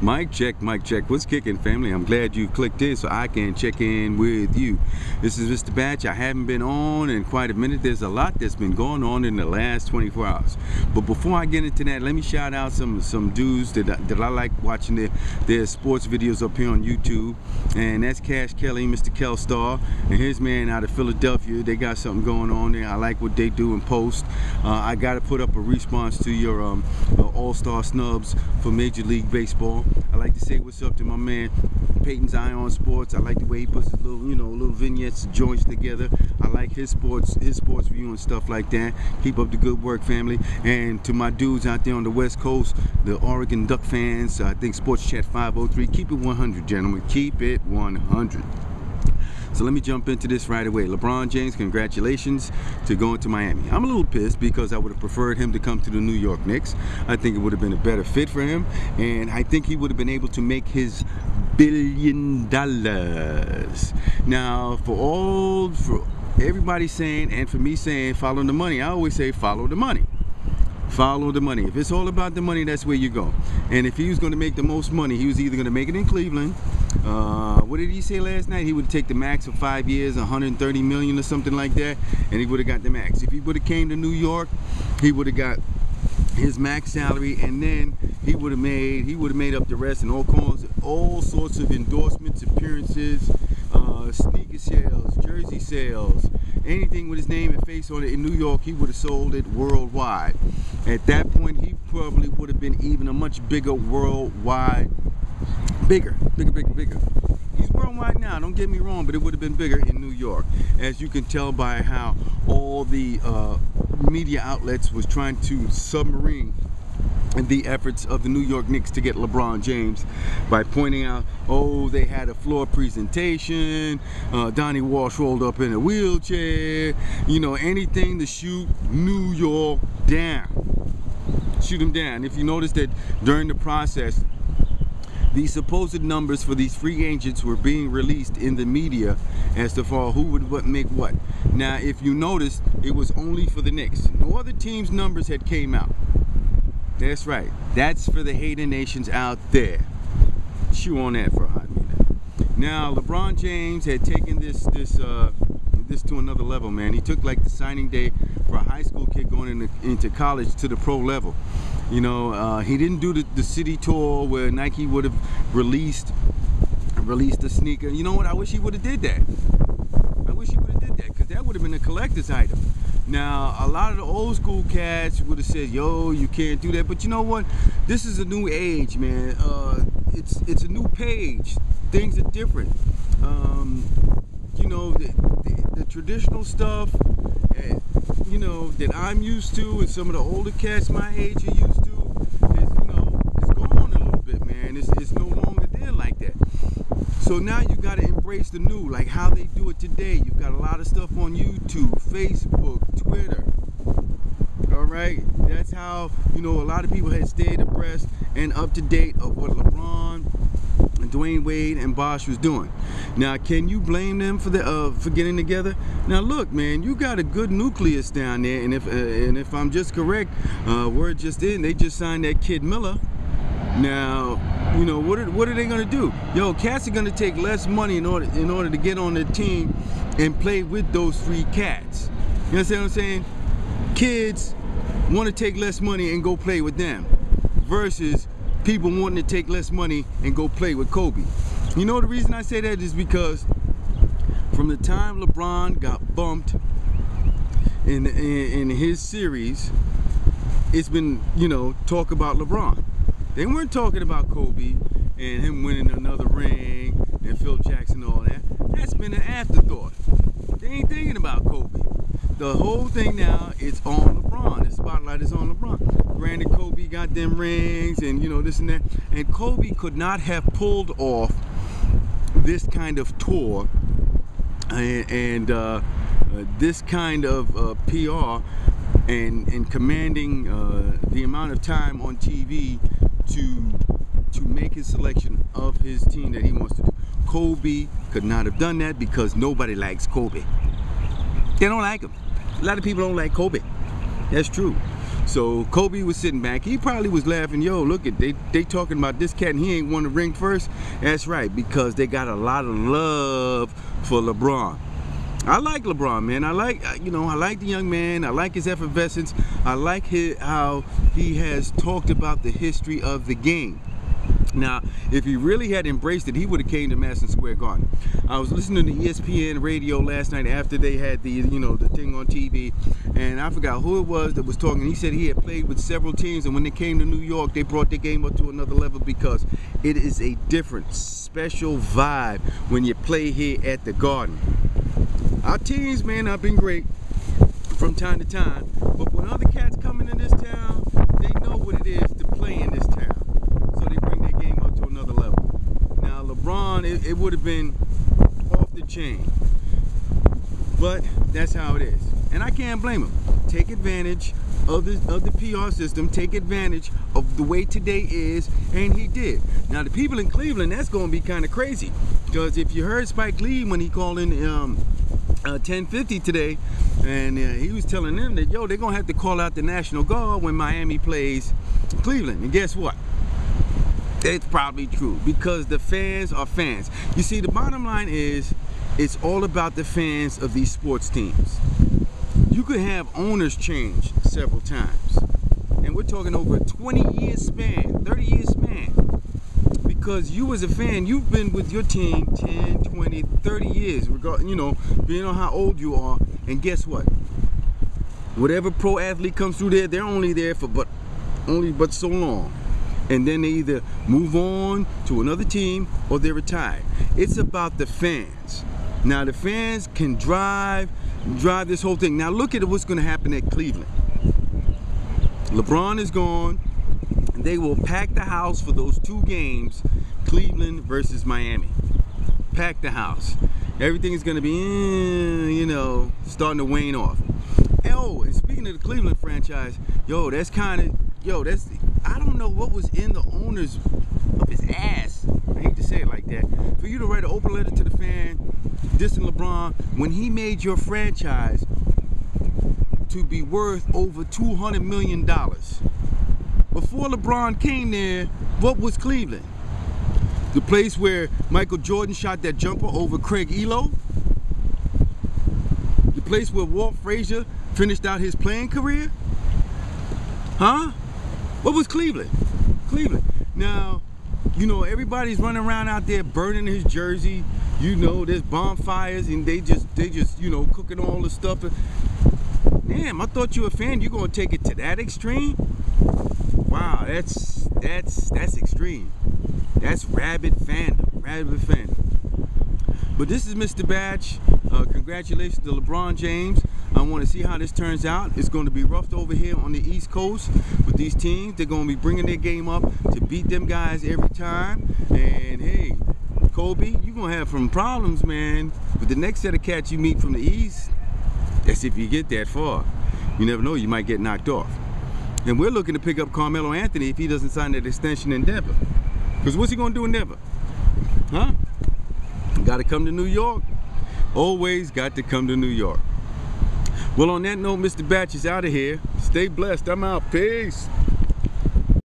Mic check, mic check. What's kicking, family? I'm glad you clicked in so I can check in with you. This is Mr. Batch. I haven't been on in quite a minute. There's a lot that's been going on in the last 24 hours. But before I get into that, let me shout out some dudes that I like watching their sports videos up here on YouTube. And that's Cash Kelly, Mr. Kelstar, and his man out of Philadelphia. They got something going on there. I like what they do and post. I got to put up a response to your All-Star snubs for Major League Baseball. I like to say what's up to my man Peyton's Ion Sports. I like the way he puts his little, little vignettes, joints together. I like his sports view and stuff like that. Keep up the good work, family. And to my dudes out there on the West Coast, the Oregon Duck fans, I think Sports Chat 503. Keep it 100, gentlemen. Keep it 100. So let me jump into this right away. LeBron James, congratulations to going to Miami. I'm a little pissed because I would have preferred him to come to the New York Knicks. I think it would have been a better fit for him, and I think he would have been able to make his $1 billion. Now, for everybody saying, and for me saying, follow the money, I always say follow the money. Follow the money. If it's all about the money, that's where you go. And if he was going to make the most money, he was either going to make it in Cleveland. What did he say last night? He would take the max for 5 years, 130 million or something like that, and he would have got the max. If he would have came to New York, he would have got his max salary, and then he would have made up the rest in all sorts of endorsements, appearances, sneaker sales, jersey sales, anything with his name and face on it in New York. He would have sold it worldwide. At that point, he probably would have been even a much bigger worldwide, bigger. He's worldwide now, don't get me wrong, but it would have been bigger in New York, as you can tell by how all the media outlets was trying to submarine the efforts of the New York Knicks to get LeBron James by pointing out, oh, they had a floor presentation, Donnie Walsh rolled up in a wheelchair, anything to shoot New York down. Shoot him down. If you notice that during the process, the supposed numbers for these free agents were being released in the media as to far who would make what. Now, if you notice, it was only for the Knicks. No other team's numbers had came out. That's right. That's for the hater nations out there. Chew on that for a hot minute. Now, LeBron James had taken this to another level, man. He took like the signing day for a high school kid going into college to the pro level. He didn't do the city tour where Nike would have released a sneaker. You know what? I wish he would have did that. I wish he would have did that, because that would have been a collector's item. Now, a lot of the old school cats would have said, yo, you can't do that. But you know what? This is a new age, man. It's a new page. Things are different. The traditional stuff, that I'm used to, and some of the older cats my age are used to, it's gone a little bit, man. It's no longer there like that. So now you got to embrace the new, like how they do it today. You've got a lot of stuff on YouTube, Facebook, Twitter. All right, that's how a lot of people had stayed abreast and up to date of what LeBron and Wade and Bosh was doing. Now, can you blame them for getting together? Now, look, man, you got a good nucleus down there, and if I'm just correct, word just in, they just signed that kid Miller. Now, what are they gonna do? Yo, cats are gonna take less money in order to get on the team and play with those three cats. You understand what I'm saying? Kids want to take less money and go play with them, versus people wanting to take less money and go play with Kobe. The reason I say that is because from the time LeBron got bumped in his series, it's been, talk about LeBron. They weren't talking about Kobe and him winning another ring and Phil Jackson and all that. That's been an afterthought. They ain't thinking about Kobe. The whole thing now is on LeBron. The spotlight is on LeBron. Granted, Kobe got them rings and this and that. And Kobe could not have pulled off this kind of tour and this kind of PR and commanding the amount of time on TV to make his selection of his team that he wants to do. Kobe could not have done that because nobody likes Kobe. They don't like him. A lot of people don't like Kobe. That's true. So Kobe was sitting back. He probably was laughing. Yo, look at they talking about this cat and he ain't won the ring first. That's right, because they got a lot of love for LeBron. I like LeBron, man. I like the young man. I like his effervescence. I like how he has talked about the history of the game. Now, if he really had embraced it, he would have came to Madison Square Garden. I was listening to ESPN radio last night after they had the thing on TV, and I forgot who it was that was talking. He said he had played with several teams, and when they came to New York, they brought their game up to another level because it is a different, special vibe when you play here at the Garden. Our teams, man, have been great from time to time, but when other cats come into this town, they know what it is to play in this town. So they bring their game up to another level. Now LeBron, it would have been off the chain, but that's how it is, and I can't blame him. Take advantage of the PR system. Take advantage of the way today is, and he did. Now the people in Cleveland, that's going to be kind of crazy, because if you heard Spike Lee when he called in 10:50 today, and he was telling them that they're gonna have to call out the National Guard when Miami plays Cleveland. And guess what? It's probably true, because the fans are fans. You see, the bottom line is, it's all about the fans of these sports teams. You could have owners change several times, and we're talking over a 20-year span, 30-year span, because you as a fan, you've been with your team 10, 20, 30 years, depending on how old you are. And guess what? Whatever pro athlete comes through there, they're only there for but so long. And then they either move on to another team or they're retired. It's about the fans. Now the fans can drive this whole thing. Now look at what's going to happen at Cleveland. LeBron is gone. They will pack the house for those 2 games, Cleveland versus Miami. Pack the house. Everything is going to be, starting to wane off. Oh, and speaking of the Cleveland franchise, I don't know what was in the owner's of his ass. I hate to say it like that. For you to write an open letter to the fan, dissing LeBron, when he made your franchise to be worth over $200 million. Before LeBron came there, what was Cleveland? The place where Michael Jordan shot that jumper over Craig Elo? The place where Walt Frazier finished out his playing career? Huh? What was Cleveland? Cleveland. Now, everybody's running around out there burning his jersey. There's bonfires and they just cooking all the stuff. Damn, I thought you were a fan. You're gonna take it to that extreme? Wow, that's extreme. That's rabid fandom. But this is Mr. Batch. Congratulations to LeBron James. I want to see how this turns out. It's going to be rough over here on the East Coast with these teams. They're going to be bringing their game up to beat them guys every time. And hey, Kobe, you're going to have some problems, man. But the next set of cats you meet from the East, that's if you get that far. You never know, you might get knocked off. And we're looking to pick up Carmelo Anthony if he doesn't sign that extension in Denver. Because what's he going to do in Denver? Huh? Got to come to New York. Always got to come to New York. Well, on that note, Mr. Batch is out of here. Stay blessed. I'm out. Peace.